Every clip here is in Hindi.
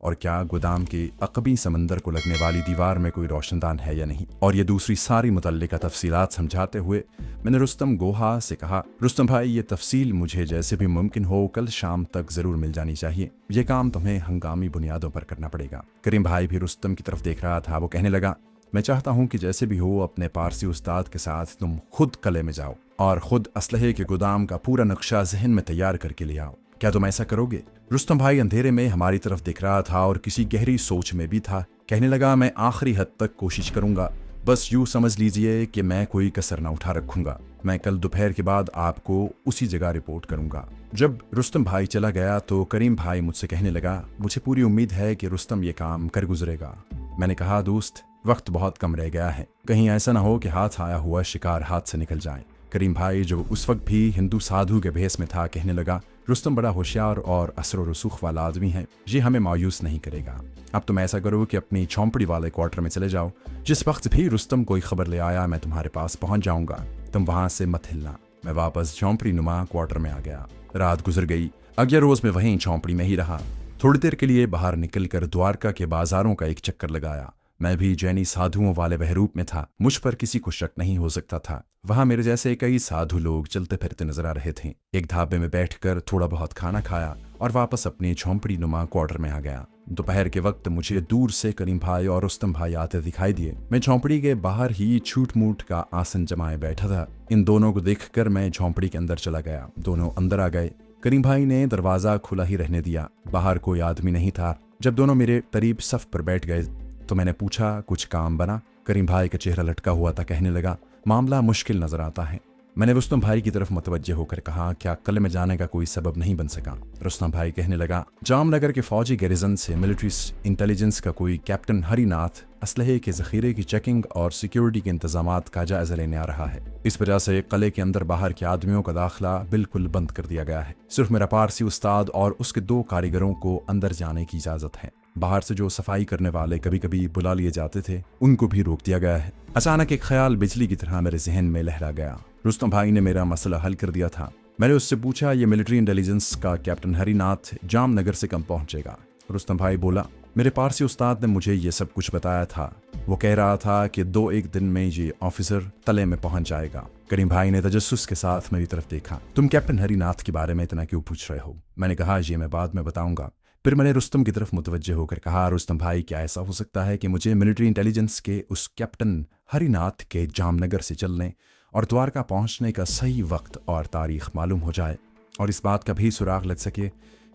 और क्या गोदाम के अकबी समंदर को लगने वाली दीवार में कोई रोशनदान है या नहीं, और ये दूसरी सारी मुतल्लिका तफसीलात समझाते हुए मैंने रुस्तम गोहा से कहा, रुस्तम भाई ये तफसील मुझे जैसे भी मुमकिन हो कल शाम तक जरूर मिल जानी चाहिए। ये काम तुम्हें हंगामी बुनियादों पर करना पड़ेगा। करीम भाई भी रुस्तम की तरफ देख रहा था। वो कहने लगा, मैं चाहता हूँ कि जैसे भी हो अपने पारसी उस्ताद के साथ तुम खुद कले में जाओ और खुद असलहे के गोदाम का पूरा नक्शा जहन में तैयार करके ले आओ। क्या तुम ऐसा करोगे? रुस्तम भाई अंधेरे में हमारी तरफ देख रहा था और किसी गहरी सोच में भी था। कहने लगा, मैं आखिरी हद तक कोशिश करूंगा, बस यूं समझ लीजिए कि मैं कोई कसर ना उठा रखूंगा। मैं कल दोपहर के बाद आपको उसी जगह रिपोर्ट करूंगा। जब रुस्तम भाई चला गया तो करीम भाई मुझसे कहने लगा, मुझे पूरी उम्मीद है कि रुस्तम ये काम कर गुजरेगा। मैंने कहा, दोस्त वक्त बहुत कम रह गया है, कहीं ऐसा ना हो कि हाथ आया हुआ शिकार हाथ से निकल जाए। करीम भाई जो उस वक्त भी हिंदू साधु के भेस में था कहने लगा, रुस्तम बड़ा होशियार और असर रसूख वाला आदमी है, ये हमें मायूस नहीं करेगा। अब तुम ऐसा करो कि अपनी झोंपड़ी वाले क्वार्टर में चले जाओ। जिस वक्त भी रुस्तम कोई खबर ले आया मैं तुम्हारे पास पहुंच जाऊंगा, तुम वहां से मत हिलना। मैं वापस झोंपड़ी नुमा क्वार्टर में आ गया। रात गुजर गई। अगले रोज मैं वहीं झोंपड़ी में ही रहा। थोड़ी देर के लिए बाहर निकलकर द्वारका के बाजारों का एक चक्कर लगाया। मैं भी जैनी साधुओं वाले बहरूप में था, मुझ पर किसी को शक नहीं हो सकता था। वहां मेरे जैसे कई साधु लोग चलते फिरते नजर आ रहे थे। एक ढाबे में बैठकर थोड़ा बहुत खाना खाया और वापस अपनी झोंपड़ी नुमा क्वार्टर में आ गया। दोपहर के वक्त मुझे दूर से करीम भाई और रुस्तम भाई आते दिखाई दिए। मैं झोंपड़ी के बाहर ही छूट मूट का आसन जमाए बैठा था। इन दोनों को देखकर मैं झोंपड़ी के अंदर चला गया। दोनों अंदर आ गए। करीम भाई ने दरवाजा खुला ही रहने दिया। बाहर कोई आदमी नहीं था। जब दोनों मेरे करीब सफ पर बैठ गए तो मैंने पूछा, कुछ काम बना? करीम भाई का चेहरा लटका हुआ था। कहने लगा, मामला मुश्किल नजर आता है। मैंने रुस्तम भाई की तरफ मुतवज्जे होकर कहा, क्या कल में जाने का कोई सबब नहीं बन सका? रुस्तम भाई कहने लगा, जामनगर के फौजी गैरिजन से मिलिट्री इंटेलिजेंस का कोई कैप्टन हरिनाथ असलहे के जखीरे की चेकिंग और सिक्योरिटी के इंतजामात का जायजा लेने आ रहा है। इस वजह से कले के अंदर बाहर के आदमियों का दाखिला बिल्कुल बंद कर दिया गया है। सिर्फ मेरा पारसी उस्ताद और उसके 2 कारीगरों को अंदर जाने की इजाजत है। बाहर से जो सफाई करने वाले कभी कभी बुला लिए जाते थे उनको भी रोक दिया गया है। अचानक एक ख्याल बिजली की तरह मेरे जहन में लहरा गया। रुस्तम भाई ने मेरा मसला हल कर दिया था। मैंने उससे पूछा, ये मिलिट्री इंटेलिजेंस का कैप्टन हरिनाथ जामनगर से कब पहुंचेगा? रुस्तम भाई बोला, मेरे पारसी उस्ताद ने मुझे ये सब कुछ बताया था। वो कह रहा था कि 2-1 दिन में ये ऑफिसर तले में पहुंच जाएगा। करीम भाई ने तजस्सुस के साथ मेरी तरफ देखा। तुम कैप्टन हरिनाथ के बारे में इतना क्यों पूछ रहे हो? मैंने कहा, ये मैं बाद में बताऊंगा। फिर मैंने रुस्तम की तरफ मुतवज्जे होकर कहा, रुस्तम भाई क्या ऐसा हो सकता है कि मुझे मिलिट्री इंटेलिजेंस के उस कैप्टन हरिनाथ के जामनगर से चलने और द्वारका पहुंचने का सही वक्त और तारीख मालूम हो जाए और इस बात का भी सुराग लग सके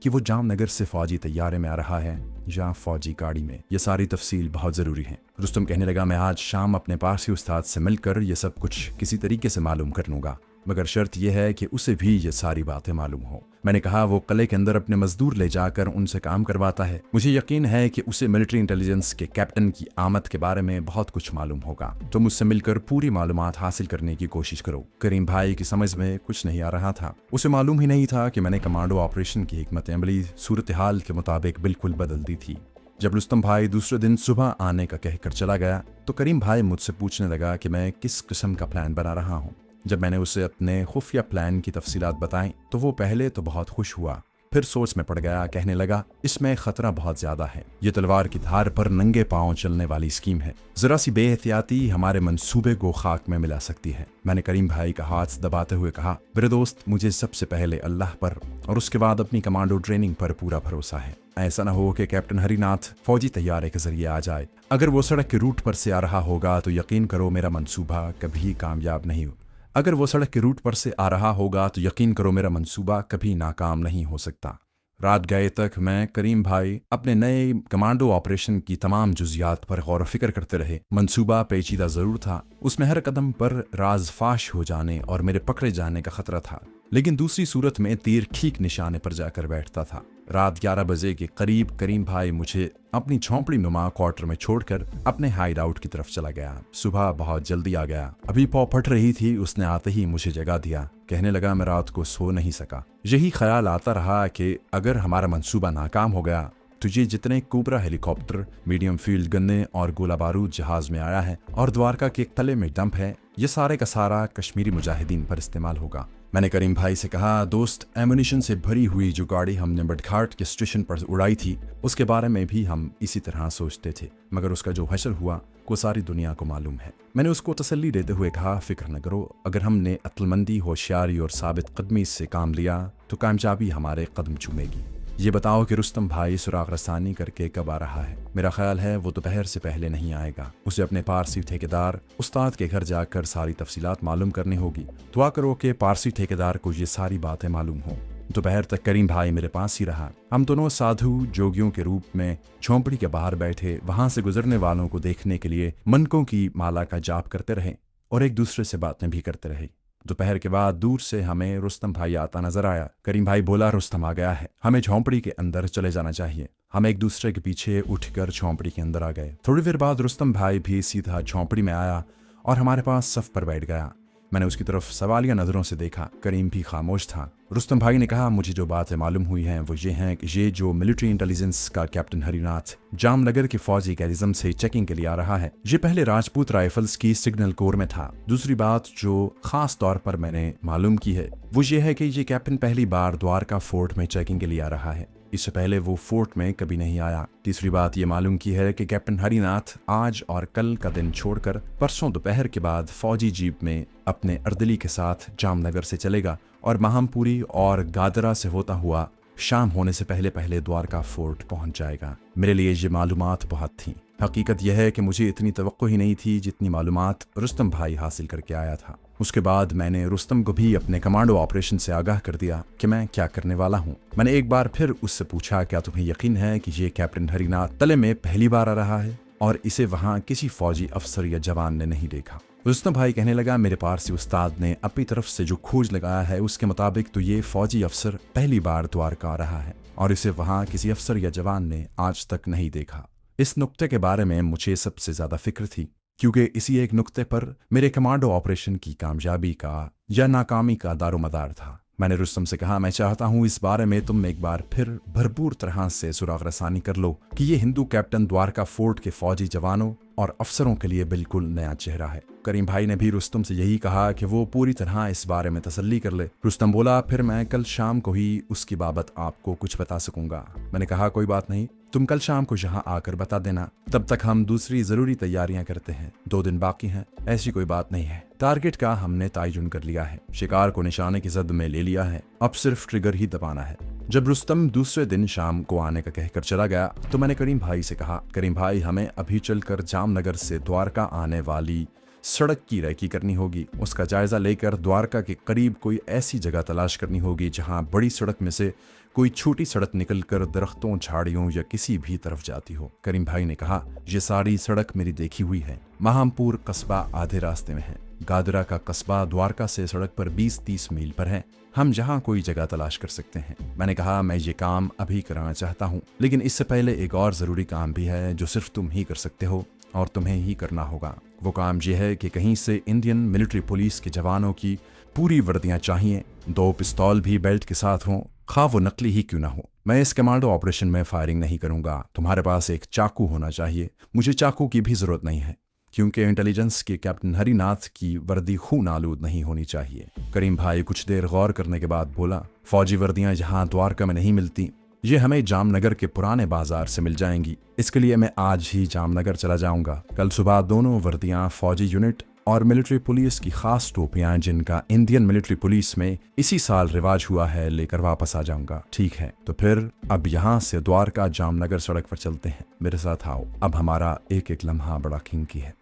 कि वो जामनगर से फौजी तैयारे में आ रहा है या फौजी गाड़ी में? ये सारी तफसील बहुत ज़रूरी है। रुस्तम कहने लगा, मैं आज शाम अपने पारसी उस्ताद से मिलकर ये सब कुछ किसी तरीके से मालूम कर लूँगा, मगर शर्त यह है कि उसे भी ये सारी बातें मालूम हो। मैंने कहा, वो कले के अंदर अपने मजदूर ले जाकर उनसे काम करवाता है। मुझे यकीन है कि उसे मिलिट्री इंटेलिजेंस के कैप्टन की आमद के बारे में बहुत कुछ मालूम होगा। तो मुझसे मिलकर पूरी मालूमात हासिल करने की कोशिश करो। करीम भाई की समझ में कुछ नहीं आ रहा था। उसे मालूम ही नहीं था कि मैंने कमांडो ऑपरेशन की हिकमत अमली सूरत हाल के मुताबिक बिल्कुल बदल दी थी। जब रुस्तम भाई दूसरे दिन सुबह आने का कहकर चला गया तो करीम भाई मुझसे पूछने लगा कि मैं किस किस्म का प्लान बना रहा हूँ। जब मैंने उसे अपने खुफिया प्लान की तफसीलात बताई तो वो पहले तो बहुत खुश हुआ, फिर सोच में पड़ गया। कहने लगा, इसमें खतरा बहुत ज्यादा है। ये तलवार की धार पर नंगे पांव चलने वाली स्कीम है। जरा सी बेहतियाती हमारे मंसूबे को खाक में मिला सकती है। मैंने करीम भाई का हाथ दबाते हुए कहा, मेरे दोस्त, मुझे सबसे पहले अल्लाह पर और उसके बाद अपनी कमांडो ट्रेनिंग पर पूरा भरोसा है। ऐसा न हो कि कैप्टन हरिनाथ फौजी तैयारे के जरिए आ जाए। अगर वो सड़क के रूट पर से आ रहा होगा तो यकीन करो मेरा मंसूबा कभी कामयाब नहीं हो। अगर वो सड़क के रूट पर से आ रहा होगा तो यकीन करो मेरा मंसूबा कभी नाकाम नहीं हो सकता। रात गए तक मैं, करीम भाई अपने नए कमांडो ऑपरेशन की तमाम जुजियात पर गौर फिक्र करते रहे। मंसूबा पेचीदा जरूर था, उसमें हर कदम पर राज फाश हो जाने और मेरे पकड़े जाने का खतरा था, लेकिन दूसरी सूरत में तीर ठीक निशाने पर जाकर बैठता था। रात 11 बजे के करीब करीम भाई मुझे अपनी झोंपड़ी नुमा क्वार्टर में छोड़कर अपने हाइड आउट की तरफ चला गया। सुबह बहुत जल्दी आ गया। अभी पौ फट रही थी, उसने आते ही मुझे जगा दिया। कहने लगा, मैं रात को सो नहीं सका। यही ख्याल आता रहा कि अगर हमारा मंसूबा नाकाम हो गया तो ये जितने कोबरा हेलीकॉप्टर, मीडियम फील्ड गन्ने और गोला बारूद जहाज में आया है और द्वारका के तले में डंप है, ये सारे का सारा कश्मीरी मुजाहिदीन पर इस्तेमाल होगा। मैंने करीम भाई से कहा, दोस्त, एमुनिशन से भरी हुई जो गाड़ी हमने बटघाट के स्टेशन पर उड़ाई थी उसके बारे में भी हम इसी तरह सोचते थे, मगर उसका जो हशर हुआ वो सारी दुनिया को मालूम है। मैंने उसको तसल्ली देते हुए कहा, फिक्र न करो, अगर हमने अक्लमंदी, होशियारी और साबित कदमी से काम लिया तो कामयाबी हमारे कदम चूमेगी। ये बताओ कि रुस्तम भाई सुराग रसानी करके कब आ रहा है? मेरा ख्याल है वो दोपहर से पहले नहीं आएगा। उसे अपने पारसी ठेकेदार उस्ताद के घर जाकर सारी तफसीलात मालूम करनी होगी। दुआ करो कि पारसी ठेकेदार को ये सारी बातें मालूम हो। दोपहर तक करीम भाई मेरे पास ही रहा। हम दोनों साधु जोगियों के रूप में झोंपड़ी के बाहर बैठे वहां से गुजरने वालों को देखने के लिए मनकों की माला का जाप करते रहे और एक दूसरे से बातें भी करते रहे। दोपहर के बाद दूर से हमें रुस्तम भाई आता नजर आया। करीम भाई बोला, रुस्तम आ गया है, हमें झोंपड़ी के अंदर चले जाना चाहिए। हम एक दूसरे के पीछे उठकर झोंपड़ी के अंदर आ गए। थोड़ी देर बाद रुस्तम भाई भी सीधा झोंपड़ी में आया और हमारे पास सफ पर बैठ गया। मैंने उसकी तरफ सवालिया नजरों से देखा। करीम भी खामोश था। रुस्तम भाई ने कहा, मुझे जो बातें मालूम हुई हैं वो ये हैं कि ये जो मिलिट्री इंटेलिजेंस का कैप्टन हरिनाथ जामनगर के फौजी गैरिज्म से चेकिंग के लिए आ रहा है, ये पहले राजपूत राइफल्स की सिग्नल कोर में था। दूसरी बात जो खास तौर पर मैंने मालूम की है वो ये है कि ये कैप्टन पहली बार द्वारका फोर्ट में चेकिंग के लिए आ रहा है। इससे पहले वो फोर्ट में कभी नहीं आया। तीसरी बात ये मालूम की है कि कैप्टन हरिनाथ आज और कल का दिन छोड़कर परसों दोपहर के बाद फौजी जीप में अपने अर्दली के साथ जामनगर से चलेगा और महामपुरी और गादरा से होता हुआ शाम होने से पहले पहले द्वारका फोर्ट पहुंच जाएगा। मेरे लिए ये मालूमात बहुत थी। हकीकत यह है कि मुझे इतनी तवक्को ही नहीं थी जितनी मालूमात रुस्तम भाई हासिल करके आया था। उसके बाद मैंने रुस्तम को भी अपने कमांडो ऑपरेशन से आगाह कर दिया कि मैं क्या करने वाला हूँ। मैंने एक बार फिर उससे पूछा, क्या तुम्हें यकीन है कि ये कैप्टन हरिनाथ तले में पहली बार आ रहा है और इसे वहाँ किसी फौजी अफसर या जवान ने नहीं देखा? रुस्तम भाई कहने लगा, मेरे पारसी उस्ताद ने अपनी तरफ से जो खोज लगाया है उसके मुताबिक तो ये फौजी अफसर पहली बार द्वारका आ रहा है और इसे वहाँ किसी अफसर या जवान ने आज तक नहीं देखा। इस नुक्ते के बारे में मुझे सबसे ज्यादा फिक्र थी क्योंकि इसी एक नुक्ते पर मेरे कमांडो ऑपरेशन की कामयाबी का या नाकामी का दारोमदार था। मैंने रुस्तम से कहा, मैं चाहता हूँ इस बारे में तुम एक बार फिर भरपूर तरह से सुराग रसानी कर लो कि ये हिंदू कैप्टन द्वारका फोर्ट के फौजी जवानों और अफसरों के लिए बिल्कुल नया चेहरा है। करीम भाई ने भी रुस्तम से यही कहा कि वो पूरी तरह इस बारे में तसल्ली कर ले। रुस्तम बोला, फिर मैं कल शाम को ही उसकी बाबत आपको कुछ बता सकूंगा। मैंने कहा, कोई बात नहीं, तुम कल शाम को यहाँ आकर बता देना, तब तक हम दूसरी जरूरी तैयारियां करते हैं। 2 दिन बाकी हैं। ऐसी कोई बात नहीं है, टारगेट का हमने तयन कर लिया है, शिकार को निशाने की जद में ले लिया है, अब सिर्फ ट्रिगर ही दबाना है। जब रुस्तम दूसरे दिन शाम को आने का कहकर चला गया तो मैंने करीम भाई से कहा, करीम भाई, हमें अभी चलकर जामनगर से द्वारका आने वाली सड़क की रेकी करनी होगी। उसका जायजा लेकर द्वारका के करीब कोई ऐसी जगह तलाश करनी होगी जहां बड़ी सड़क में से कोई छोटी सड़क निकलकर दरख्तों, झाड़ियों या किसी भी तरफ जाती हो। करीम भाई ने कहा, यह सारी सड़क मेरी देखी हुई है। महामपुर कस्बा आधे रास्ते में है, गादरा का कस्बा द्वारका से सड़क पर 20-30 मील पर है। हम जहां कोई जगह तलाश कर सकते हैं। मैंने कहा, मैं ये काम अभी कराना चाहता हूँ, लेकिन इससे पहले एक और जरूरी काम भी है जो सिर्फ तुम ही कर सकते हो और तुम्हें ही करना होगा। वो काम यह है कि कहीं से इंडियन मिलिट्री पुलिस के जवानों की पूरी वर्दियां चाहिए, 2 पिस्तौल भी बेल्ट के साथ हों, खा वो नकली ही क्यों ना हो। मैं इस कमांडो ऑपरेशन में फायरिंग नहीं करूंगा। तुम्हारे पास एक चाकू होना चाहिए। मुझे चाकू की भी जरूरत नहीं है क्योंकि इंटेलिजेंस के कैप्टन हरिनाथ की वर्दी खून आलूद नहीं होनी चाहिए। करीम भाई कुछ देर गौर करने के बाद बोला, फौजी वर्दियां जहां द्वारका में नहीं मिलती, ये हमें जामनगर के पुराने बाजार से मिल जाएंगी। इसके लिए मैं आज ही जामनगर चला जाऊंगा। कल सुबह दोनों वर्दियां फौजी यूनिट और मिलिट्री पुलिस की खास टोपियां जिनका इंडियन मिलिट्री पुलिस में इसी साल रिवाज हुआ है लेकर वापस आ जाऊंगा। ठीक है, तो फिर अब यहाँ से द्वारका जामनगर सड़क पर चलते हैं। मेरे साथ आओ। अब हमारा एक एक लम्हा बड़ा कीमती है।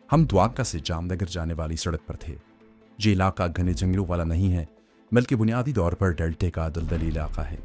हम द्वारका से जामनगर जाने वाली सड़क पर थे। ये इलाका घने जंगलों वाला नहीं है, बल्कि बुनियादी तौर पर डेल्टे का दलदली इलाका है।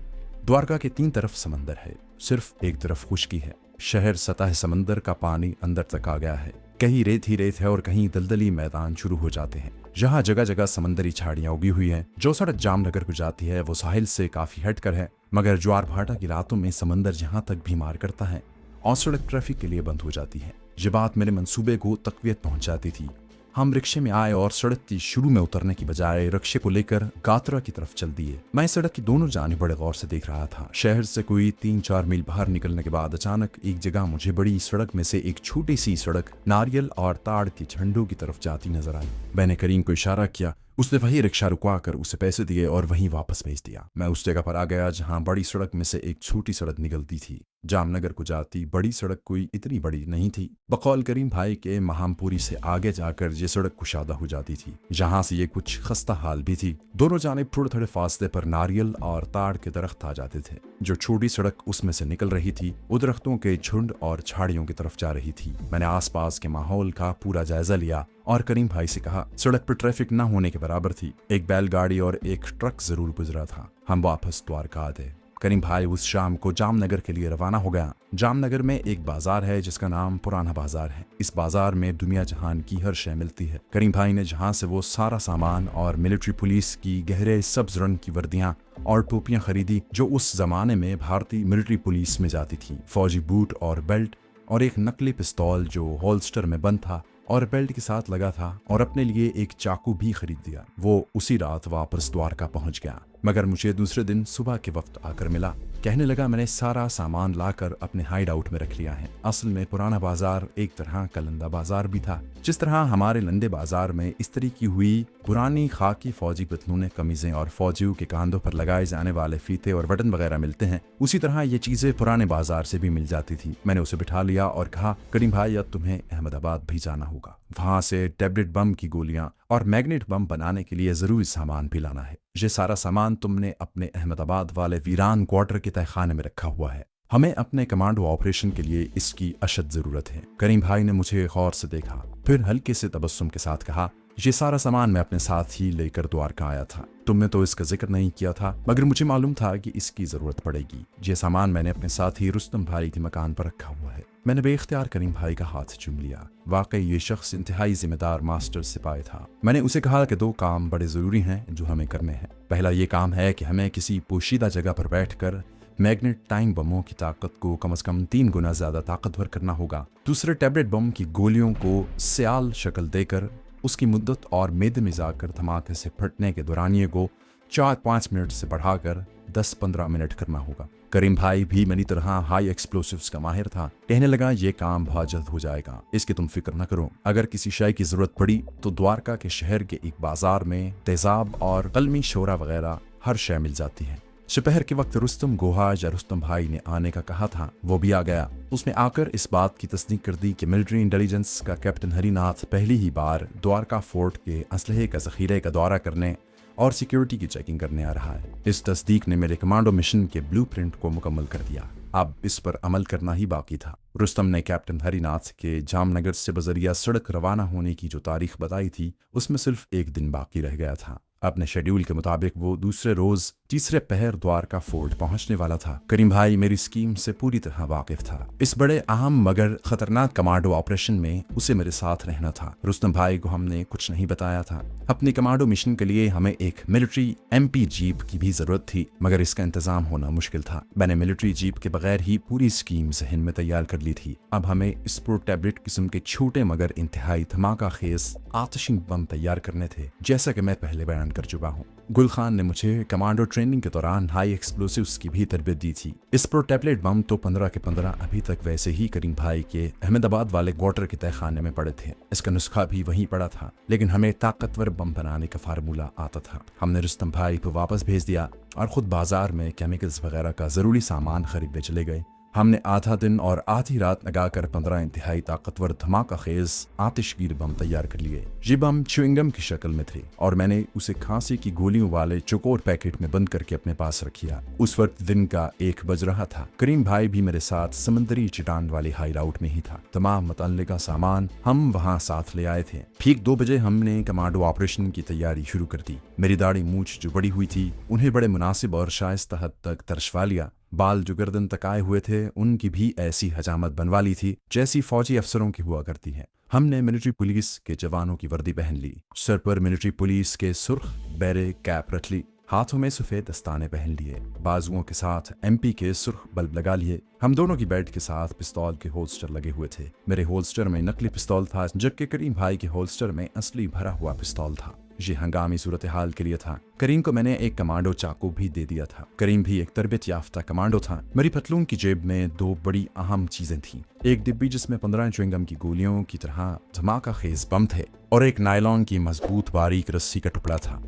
द्वारका के 3 तरफ समंदर है, सिर्फ एक तरफ खुश्की है। शहर सतह समंदर का पानी अंदर तक आ गया है। कहीं रेत ही रेत है और कहीं दलदली मैदान शुरू हो जाते हैं। जहाँ जगह जगह समंदरी झाड़ियां उगी हुई हैं। जो सड़क जामनगर को जाती है वो साहिल से काफी हटकर है, मगर ज्वार भाटा की रातों में समंदर यहाँ तक भी मार करता है और सड़क ट्रैफिक के लिए बंद हो जाती है। ये बात मेरे मंसूबे को तकवीत पहुंचाती थी। हम रिक्शे में आए और सड़क की शुरू में उतरने की बजाय रिक्शे को लेकर गात्रा की तरफ चल दिए। मैं सड़क की दोनों जानिब बड़े गौर से देख रहा था। शहर से कोई 3-4 मील बाहर निकलने के बाद अचानक एक जगह मुझे बड़ी सड़क में से एक छोटी सी सड़क नारियल और ताड़ के झंडों की तरफ जाती नजर आई। मैंने करीम को इशारा किया। उसने वही रिक्शा रुकवा कर उसे पैसे दिए और वहीं वापस भेज दिया। मैं उस जगह पर आ गया जहां बड़ी सड़क में से एक छोटी सड़क निकलती थी। जामनगर को जाती बड़ी सड़क कोई इतनी बड़ी नहीं थी। बकौल करीम भाई के महामपुरी से आगे जाकर ये सड़क कुशादा हो जाती थी, जहां से ये कुछ खस्ता हाल भी थी। दोनों जानिब थोड़े थोड़े फासले पर नारियल और ताड़ के दरख्त आ जाते थे। जो छोटी सड़क उसमें से निकल रही थी वो दरख्तों के झुंड और झाड़ियों की तरफ जा रही थी। मैंने आसपास के माहौल का पूरा जायजा लिया और करीम भाई से कहा, सड़क पर ट्रैफिक न होने के बराबर थी। एक बैलगाड़ी और एक ट्रक जरूर गुजरा था। हम वापस द्वारका आ गए। करीम भाई उस शाम को जामनगर के लिए रवाना हो गया। जामनगर में एक बाजार है जिसका नाम पुराना बाजार है। इस बाजार में दुनिया जहान की हर शय मिलती है। करीम भाई ने जहां से वो सारा सामान और मिलिट्री पुलिस की गहरे सब्ज रंग की वर्दियां और टोपियां खरीदी जो उस जमाने में भारतीय मिलिट्री पुलिस में जाती थी। फौजी बूट और बेल्ट और एक नकली पिस्तौल जो होल्स्टर में बंद था और बेल्ट के साथ लगा था, और अपने लिए एक चाकू भी खरीद दिया। वो उसी रात वापस द्वारका पहुंच गया, मगर मुझे दूसरे दिन सुबह के वक्त आकर मिला। कहने लगा, मैंने सारा सामान लाकर अपने हाइड आउट में रख लिया है। असल में पुराना बाजार एक तरह का लंदा बाजार भी था। जिस तरह हमारे लंदे बाजार में इस्त्री की हुई पुरानी खाकी फौजी पतलूने, कमीजें और फौजियों के कांधों पर लगाए जाने वाले फीते और बटन वगैरह मिलते हैं, उसी तरह ये चीजें पुराने बाजार से भी मिल जाती थी। मैंने उसे बिठा लिया और कहा, करीम भाई अब तुम्हें अहमदाबाद भी जाना होगा। वहां से टैबलेट बम की गोलियां और मैग्नेट बम बनाने के लिए जरूरी सामान भी लाना है। ये सारा सामान तुमने अपने अहमदाबाद वाले वीरान क्वार्टर के तहखाने में रखा हुआ है। हमें अपने कमांडो ऑपरेशन के लिए इसकी अशद जरूरत है। करीम भाई ने मुझे गौर से देखा, फिर हल्के से तबस्सुम के साथ कहा, ये सारा सामान मैं अपने साथ ही लेकर द्वारका आया था। तुमने तो इसका जिक्र नहीं किया था, मगर मुझे मालूम था कि इसकी जरूरत पड़ेगी। ये सामान मैंने अपने साथ ही रुस्तम भाई के मकान पर रखा हुआ है। मैंने बेख्तियार करीम भाई का हाथ चूम लिया। वाकई ये शख्स इंतहाई जिम्मेदार मास्टर सिपाही था। मैंने उसे कहा कि 2 काम बड़े जरूरी हैं जो हमें करने हैं। पहला ये काम है कि हमें किसी पोशीदा जगह पर बैठकर मैग्नेट टाइम बमों की ताकत को कम से कम 3 गुना ज्यादा ताकतवर करना होगा। दूसरे, टैबलेट बम की गोलियों को स्याल शक्ल देकर उसकी मुद्दत और मेदे में जाकर धमाके से फटने के दौरानिये को 4-5 मिनट से बढ़ाकर 10-15 मिनट करना होगा। करीम भाई भी मेरी तरह हाई एक्सप्लोसिव्स का माहिर था। कहने लगा, ये काम बहुत जल्द हो जाएगा, इसकी तुम फिक्र न करो। अगर किसी शय की जरूरत पड़ी तो द्वारका के शहर के एक बाजार में तेजाब और कलमी शोरा वगैरह हर शय मिल जाती है। दोपहर के वक्त रुस्तम गोहा या रुस्तम भाई ने आने का कहा था, वो भी आ गया। उसने आकर इस बात की तस्दीक कर दी कि मिलिट्री इंटेलिजेंस का कैप्टन हरिनाथ पहली ही बार द्वारका फोर्ट के असलहे का जखीरे का दौरा करने और सिक्योरिटी की चेकिंग करने आ रहा है। इस तस्दीक ने मेरे कमांडो मिशन के ब्लूप्रिंट को मुकम्मल कर दिया। अब इस पर अमल करना ही बाकी था। रुस्तम ने कैप्टन हरिनाथ के जामनगर से बजरिया सड़क रवाना होने की जो तारीख बताई थी, उसमें सिर्फ 1 दिन बाकी रह गया था। अपने शेड्यूल के मुताबिक वो दूसरे रोज तीसरे पहर द्वारका फोर्ट पहुंचने वाला था। करीम भाई मेरी स्कीम से पूरी तरह वाकिफ था। इस बड़े अहम मगर खतरनाक कमांडो ऑपरेशन में उसे मेरे साथ रहना था। रुस्तम भाई को हमने कुछ नहीं बताया था। अपनी कमांडो मिशन के लिए हमें एक मिलिट्री MP जीप की भी जरूरत थी, मगर इसका इंतजाम होना मुश्किल था। मैंने मिलिट्री जीप के बगैर ही पूरी स्कीम जहन में तैयार कर ली थी। अब हमें स्प्रो टैबलेट किस्म के छोटे मगर इंतहाई धमाका खेज आतिशी बम तैयार करने थे, जैसा कि मैं पहले बयान कर चुका हूँ। गुल खान ने मुझे कमांडो ट्रेनिंग के दौरान हाई एक्सप्लोसिव्स की भी तरबियत दी थी। इस प्रो टैबलेट बम तो 15 के 15 अभी तक वैसे ही करीम भाई के अहमदाबाद वाले क्वार्टर के तहखाने में पड़े थे। इसका नुस्खा भी वहीं पड़ा था, लेकिन हमें ताकतवर बम बनाने का फार्मूला आता था। हमने रुस्तम भाई को वापस भेज दिया और खुद बाजार में केमिकल्स वगैरह का जरूरी सामान खरीदने चले गए। हमने आधा दिन और आधी रात लगाकर 15 इंतहाई ताकतवर धमाका खेज आतिशगीर बम तैयार कर लिए। ये बम च्युइंगम की शक्ल में थे और मैंने उसे खांसी की गोलियों वाले चौकोर पैकेट में बंद करके अपने पास रखिया। उस वक्त दिन का 1 बज रहा था। करीम भाई भी मेरे साथ समंदरी चट्टान वाली हाइड आउट में ही था। तमाम मुतल्लिका सामान हम वहाँ साथ ले आए थे। ठीक 2 बजे हमने कमांडो ऑपरेशन की तैयारी शुरू कर दी। मेरी दाढ़ी मूछ जो बड़ी हुई थी उन्हें बड़े मुनासिब और शाइस्ता हद तक तरशवा लिया। बाल जो गर्दन तक आए हुए थे उनकी भी ऐसी हजामत बनवा ली थी जैसी फौजी अफसरों की हुआ करती है। हमने मिलिट्री पुलिस के जवानों की वर्दी पहन ली। सर पर मिलिट्री पुलिस के सुर्ख बैरे कैप रख ली। हाथों में सफ़ेद दस्ताने पहन लिए, बाजुओं के साथ MP के सुर्ख बल्ब लगा लिए। हम दोनों की बेल्ट के साथ पिस्तौल के होल्स्टर लगे हुए थे। मेरे होल्स्टर में नकली पिस्तौल था, जबकि करीम भाई के होल्स्टर में असली भरा हुआ पिस्तौल था। ये हंगामी सूरत हाल के लिए था। करीम को मैंने एक कमांडो चाकू भी दे दिया था। करीम भी एक तरबियत याफ्ता कमांडो था। मेरी पतलून की जेब में 2 बड़ी अहम चीजें थीं। एक डिब्बी जिसमें 15 च्युइंगम की गोलियों की तरह धमाका खेज बम थे और एक नायलॉन की मजबूत बारीक रस्सी का टुकड़ा था।